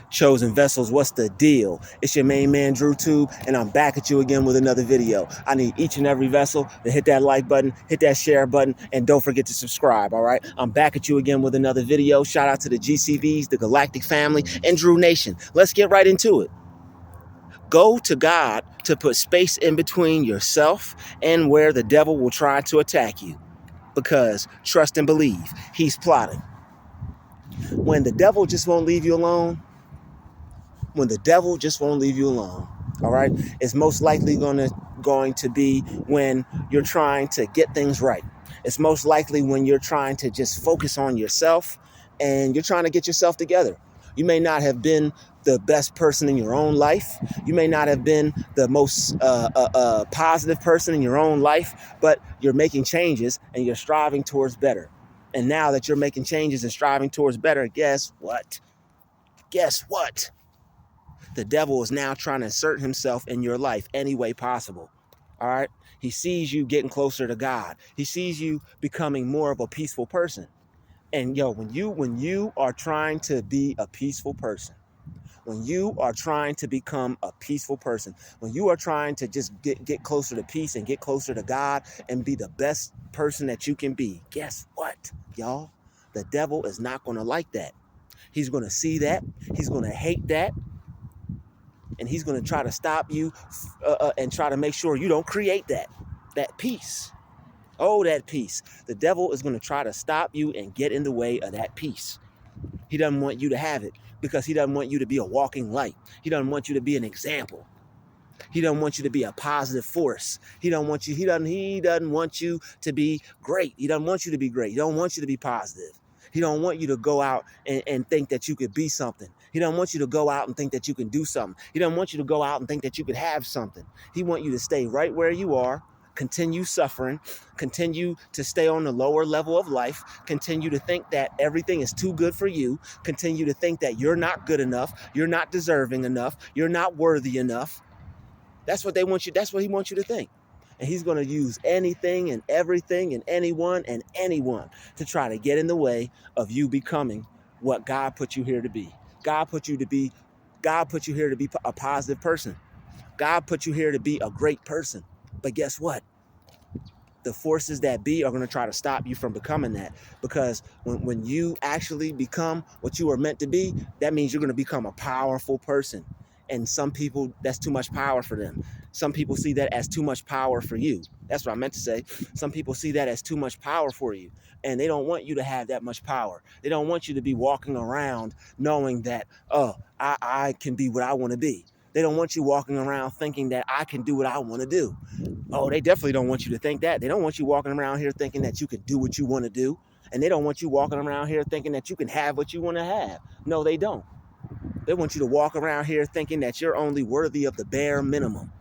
Chosen vessels, what's the deal? It's your main man, Druuill, and I'm back at you again with another video. I need each and every vessel to hit that like button, hit that share button, and don't forget to subscribe, all right? I'm back at you again with another video. Shout out to the GCVs, the Galactic Family, and Druuill Nation. Let's get right into it. Go to God to put space in between yourself and where the devil will try to attack you. Because trust and believe, he's plotting. When the devil just won't leave you alone, all right, it's most likely going to be when you're trying to get things right. It's most likely when you're trying to just focus on yourself and you're trying to get yourself together. You may not have been the best person in your own life. You may not have been the most positive person in your own life, but you're making changes and you're striving towards better. And now that you're making changes and striving towards better, guess what? The devil is now trying to insert himself in your life any way possible. All right. He sees you getting closer to God. He sees you becoming more of a peaceful person. And when you are trying to be a peaceful person, when you are trying to become a peaceful person, when you are trying to just get closer to peace and get closer to God and be the best person that you can be, guess what, y'all? The devil is not going to like that. He's going to see that. He's going to hate that. And he's going to try to stop you and try to make sure you don't create that peace. Oh, that peace. The devil is going to try to stop you and get in the way of that peace. He doesn't want you to have it because he doesn't want you to be a walking light. He doesn't want you to be an example. He doesn't want you to be a positive force. He doesn't want you to be great. He doesn't want you to be great. He don't want you to be positive. He don't want you to go out and think that you could be something. He don't want you to go out and think that you can do something. He don't want you to go out and think that you could have something. He wants you to stay right where you are, continue suffering, continue to stay on the lower level of life, continue to think that everything is too good for you, continue to think that you're not good enough, you're not deserving enough, you're not worthy enough. That's what he wants you to think. And he's going to use anything and everything and anyone to try to get in the way of you becoming what God put you here to be. God put you here to be a positive person. God put you here to be a great person. But guess what? The forces that be are going to try to stop you from becoming that. Because when you actually become what you are meant to be, that means you're going to become a powerful person. And some people, that's too much power for them. Some people see that as too much power for you. That's what I meant to say. Some people see that as too much power for you. And they don't want you to have that much power. They don't want you to be walking around knowing that, I can be what I want to be. They don't want you walking around thinking that I can do what I want to do. Oh, they definitely don't want you to think that. They don't want you walking around here thinking that you can do what you want to do. And they don't want you walking around here thinking that you can have what you want to have. No, they don't. They want you to walk around here thinking that you're only worthy of the bare minimum.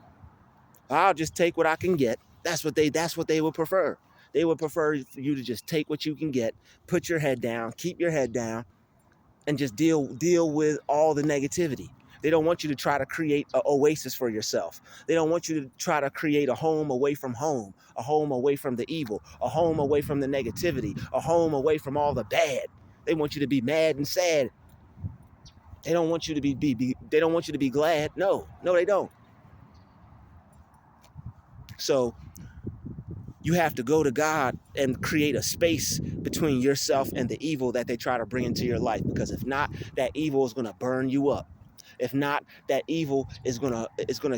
I'll just take what I can get. That's what they would prefer. They would prefer for you to just take what you can get, put your head down, keep your head down, and just deal with all the negativity. They don't want you to try to create an oasis for yourself. They don't want you to try to create a home away from home, a home away from the evil, a home away from the negativity, a home away from all the bad. They want you to be mad and sad. They don't want you to they don't want you to be glad. No, they don't. So you have to go to God and create a space between yourself and the evil that they try to bring into your life. Because if not, that evil is going to burn you up. If not, that evil is gonna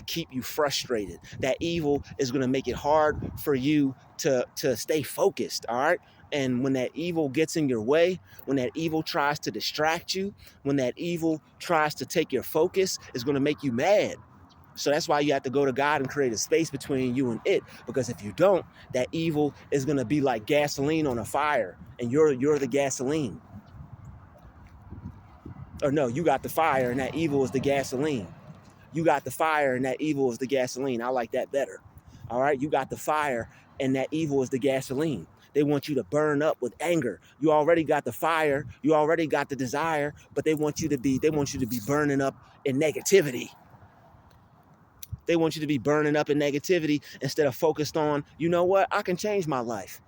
keep you frustrated. That evil is gonna make it hard for you to stay focused. All right. And when that evil gets in your way, when that evil tries to distract you, when that evil tries to take your focus, it's gonna make you mad. So that's why you have to go to God and create a space between you and it. Because if you don't, that evil is gonna be like gasoline on a fire, and you're the gasoline. Or no, you got the fire and that evil is the gasoline. You got the fire and that evil is the gasoline. I like that better. All right. You got the fire and that evil is the gasoline. They want you to burn up with anger. You already got the fire. You already got the desire, but they want you to be burning up in negativity. They want you to be burning up in negativity instead of focused on, you know what? I can change my life.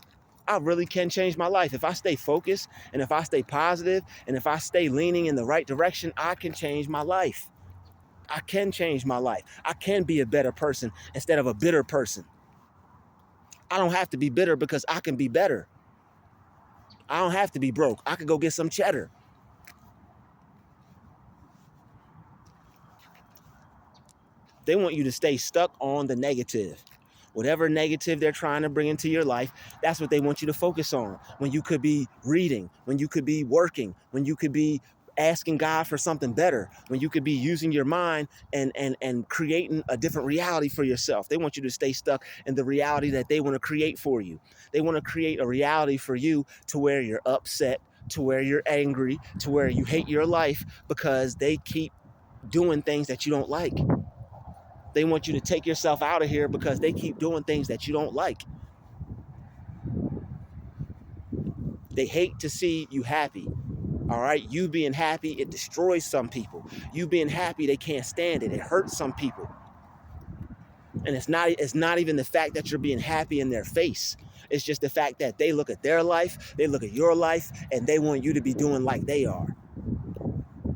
I really can change my life. If I stay focused and if I stay positive and if I stay leaning in the right direction, I can change my life. I can change my life. I can be a better person instead of a bitter person. I don't have to be bitter because I can be better. I don't have to be broke. I could go get some cheddar. They want you to stay stuck on the negative. Whatever negative they're trying to bring into your life, that's what they want you to focus on. When you could be reading, when you could be working, when you could be asking God for something better, when you could be using your mind and creating a different reality for yourself. They want you to stay stuck in the reality that they want to create for you. They want to create a reality for you to where you're upset, to where you're angry, to where you hate your life because they keep doing things that you don't like. They want you to take yourself out of here because they keep doing things that you don't like. They hate to see you happy. All right. You being happy, it destroys some people. You being happy, they can't stand it. It hurts some people. And it's not even the fact that you're being happy in their face. It's just the fact that they look at their life, they look at your life, and they want you to be doing like they are.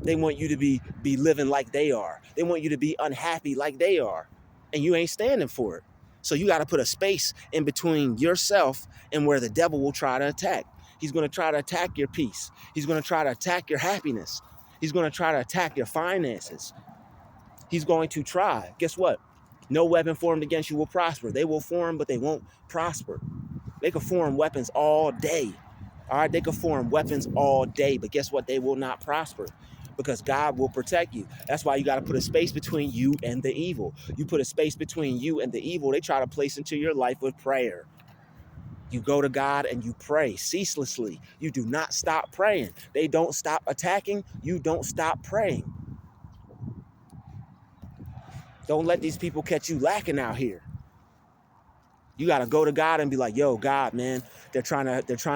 They want you to be living like they are. They want you to be unhappy like they are. And you ain't standing for it. So you got to put a space in between yourself and where the devil will try to attack. He's going to try to attack your peace. He's going to try to attack your happiness. He's going to try to attack your finances. He's going to try. Guess what? No weapon formed against you will prosper. They will form, but they won't prosper. They can form weapons all day. All right, they can form weapons all day, but guess what? They will not prosper because God will protect you. That's why you got to put a space between you and the evil. You put a space between you and the evil, they try to place into your life with prayer. You go to God and you pray ceaselessly. You do not stop praying. They don't stop attacking. You don't stop praying. Don't let these people catch you lacking out here. You got to go to God and be like, yo, God, man, they're trying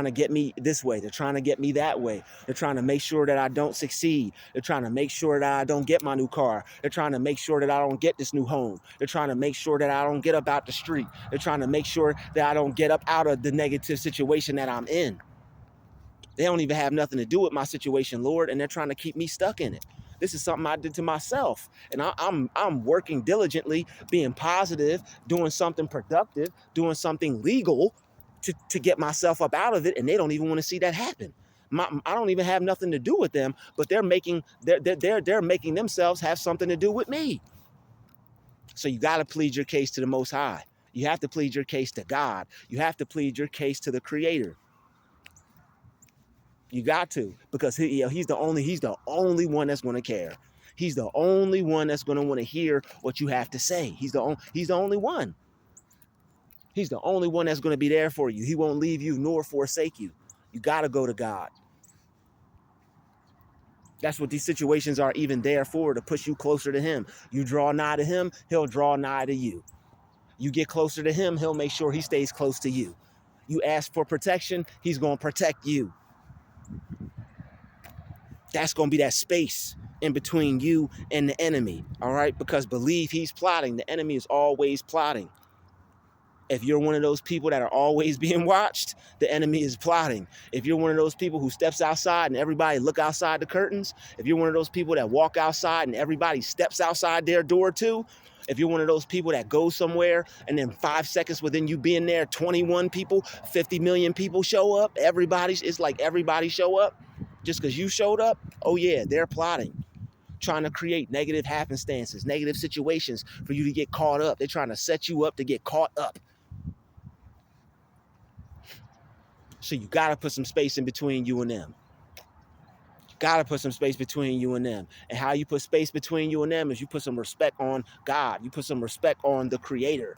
to get me this way. They're trying to get me that way. They're trying to make sure that I don't succeed. They're trying to make sure that I don't get my new car. They're trying to make sure that I don't get this new home. They're trying to make sure that I don't get up out the street. They're trying to make sure that I don't get up out of the negative situation that I'm in. They don't even have nothing to do with my situation, Lord, and they're trying to keep me stuck in it. This is something I did to myself, and I'm working diligently, being positive, doing something productive, doing something legal to get myself up out of it, and they don't even want to see that happen. I don't even have nothing to do with them, but they're making themselves have something to do with me. So you got to plead your case to the Most High. You have to plead your case to God. You have to plead your case to the Creator. You got to, because he's the only one that's going to care. He's the only one that's going to want to hear what you have to say. He's the only one. He's the only one that's going to be there for you. He won't leave you nor forsake you. You got to go to God. That's what these situations are even there for, to push you closer to him. You draw nigh to him, he'll draw nigh to you. You get closer to him, he'll make sure he stays close to you. You ask for protection, he's going to protect you. That's going to be that space in between you and the enemy, all right? Because believe he's plotting. The enemy is always plotting. If you're one of those people that are always being watched, the enemy is plotting. If you're one of those people who steps outside and everybody look outside the curtains, if you're one of those people that walk outside and everybody steps outside their door too, if you're one of those people that goes somewhere and then 5 seconds within you being there, 21 people, 50 million people show up, it's like everybody show up just because you showed up. Oh yeah, they're plotting, trying to create negative happenstances, negative situations for you to get caught up. They're trying to set you up to get caught up. So you got to put some space in between you and them. Got to put some space between you and them. And how you put space between you and them is you put some respect on God. You put some respect on the Creator.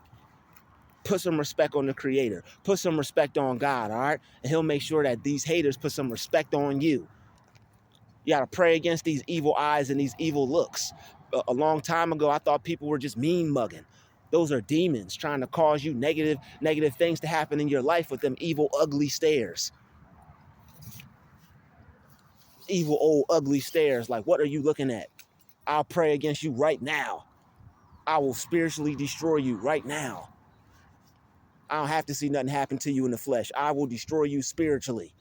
Put some respect on the Creator. Put some respect on God, all right? And he'll make sure that these haters put some respect on you. You got to pray against these evil eyes and these evil looks. A long time ago, I thought people were just mean mugging. Those are demons trying to cause you negative things to happen in your life with them evil, ugly stares. Evil, old, ugly stares. Like, what are you looking at? I'll pray against you right now. I will spiritually destroy you right now. I don't have to see nothing happen to you in the flesh. I will destroy you spiritually.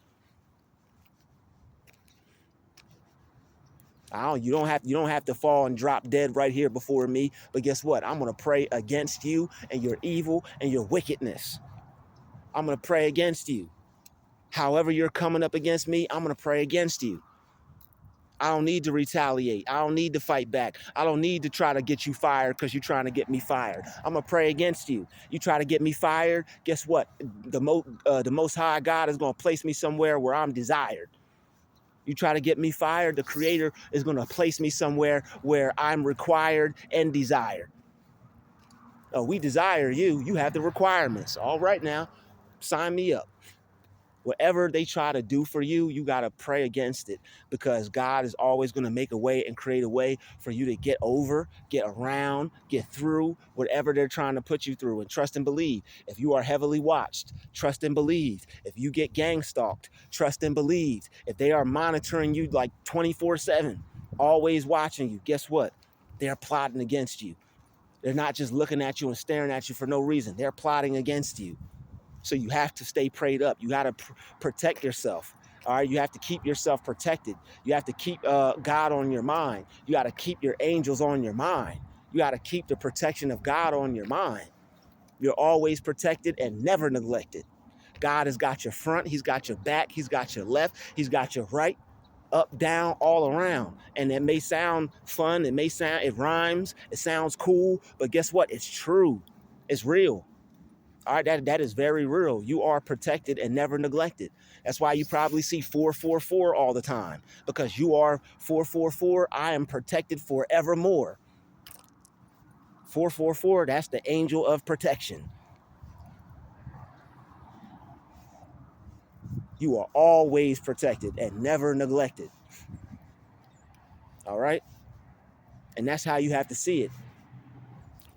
You don't have to fall and drop dead right here before me. But guess what? I'm gonna pray against you and your evil and your wickedness. I'm gonna pray against you. However you're coming up against me, I'm gonna pray against you. I don't need to retaliate. I don't need to fight back. I don't need to try to get you fired because you're trying to get me fired. I'm gonna pray against you. You try to get me fired, guess what? The Most High God is gonna place me somewhere where I'm desired. You try to get me fired, the Creator is gonna place me somewhere where I'm required and desired. Oh, we desire you. You have the requirements. All right now, sign me up. Whatever they try to do for you, you got to pray against it, because God is always going to make a way and create a way for you to get over, get around, get through whatever they're trying to put you through. And trust and believe. If you are heavily watched, trust and believe. If you get gang stalked, trust and believe. If they are monitoring you like 24/7, always watching you, guess what? They're plotting against you. They're not just looking at you and staring at you for no reason. They're plotting against you. So you have to stay prayed up. You got to protect yourself. All right. You have to keep yourself protected. You have to keep God on your mind. You got to keep your angels on your mind. You got to keep the protection of God on your mind. You're always protected and never neglected. God has got your front. He's got your back. He's got your left. He's got your right, up, down, all around. And it may sound fun. It rhymes. It sounds cool. But guess what? It's true. It's real. All right, that is very real. You are protected and never neglected. That's why you probably see 444 all the time, because you are 444. I am protected forevermore. 444, that's the angel of protection. You are always protected and never neglected. All right? And that's how you have to see it.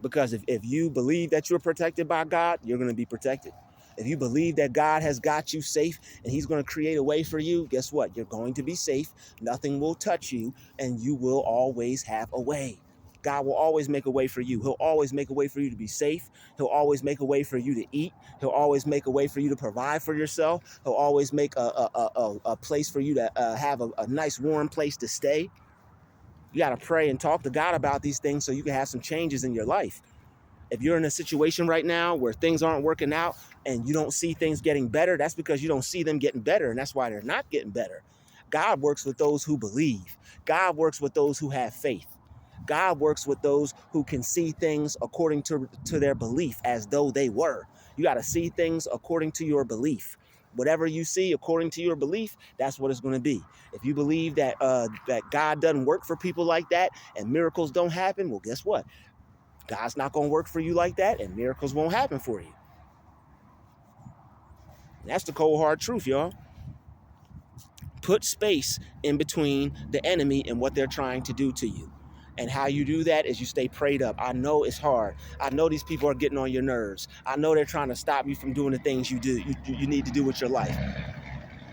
Because if you believe that you're protected by God, you're going to be protected. If you believe that God has got you safe and he's going to create a way for you, guess what? You're going to be safe. Nothing will touch you, and you will always have a way. God will always make a way for you. He'll always make a way for you to be safe. He'll always make a way for you to eat. He'll always make a way for you to provide for yourself. He'll always make a place for you to have a nice warm place to stay. You got to pray and talk to God about these things so you can have some changes in your life. If you're in a situation right now where things aren't working out and you don't see things getting better, that's because you don't see them getting better, and that's why they're not getting better. God works with those who believe. God works with those who have faith. God works with those who can see things according to their belief as though they were. You got to see things according to your belief. Whatever you see according to your belief, that's what it's going to be. If you believe that that God doesn't work for people like that and miracles don't happen, well, guess what? God's not going to work for you like that, and miracles won't happen for you. And that's the cold hard truth, y'all. Put space in between the enemy and what they're trying to do to you. And how you do that is you stay prayed up. I know it's hard. I know these people are getting on your nerves. I know they're trying to stop you from doing the things you need to do with your life.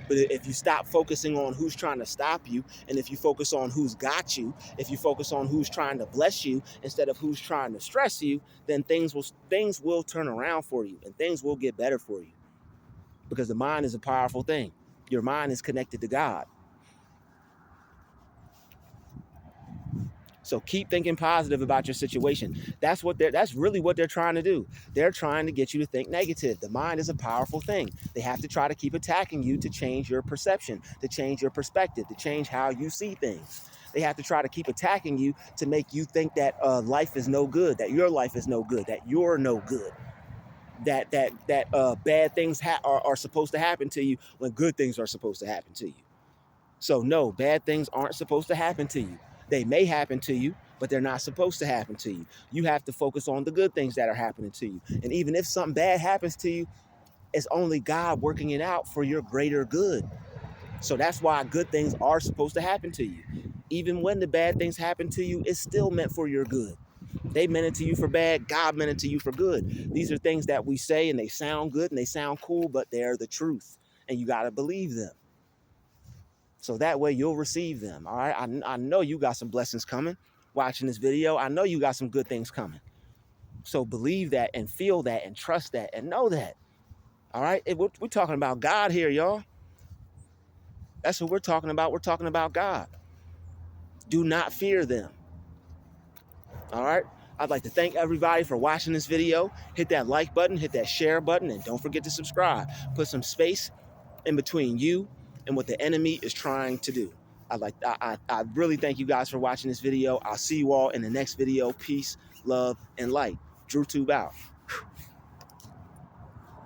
But if you stop focusing on who's trying to stop you, and if you focus on who's got you, if you focus on who's trying to bless you instead of who's trying to stress you, then things will turn around for you, and things will get better for you. Because the mind is a powerful thing. Your mind is connected to God. So keep thinking positive about your situation. That's really what they're trying to do. They're trying to get you to think negative. The mind is a powerful thing. They have to try to keep attacking you to change your perception, to change your perspective, to change how you see things. They have to try to keep attacking you to make you think that life is no good, that your life is no good, that you're no good, that bad things are supposed to happen to you when good things are supposed to happen to you. So no, bad things aren't supposed to happen to you. They may happen to you, but they're not supposed to happen to you. You have to focus on the good things that are happening to you. And even if something bad happens to you, it's only God working it out for your greater good. So that's why good things are supposed to happen to you. Even when the bad things happen to you, it's still meant for your good. They meant it to you for bad, God meant it to you for good. These are things that we say and they sound good and they sound cool, but they're the truth. And you got to believe them. So that way you'll receive them. All right. I know you got some blessings coming watching this video. I know you got some good things coming. So believe that and feel that and trust that and know that. All right? We're talking about God here, y'all. That's what we're talking about. We're talking about God. Do not fear them. All right? I'd like to thank everybody for watching this video. Hit that like button, hit that share button, and don't forget to subscribe. Put some space in between you and what the enemy is trying to do. I really thank you guys for watching this video. I'll see you all in the next video. Peace, love, and light. Druuill out.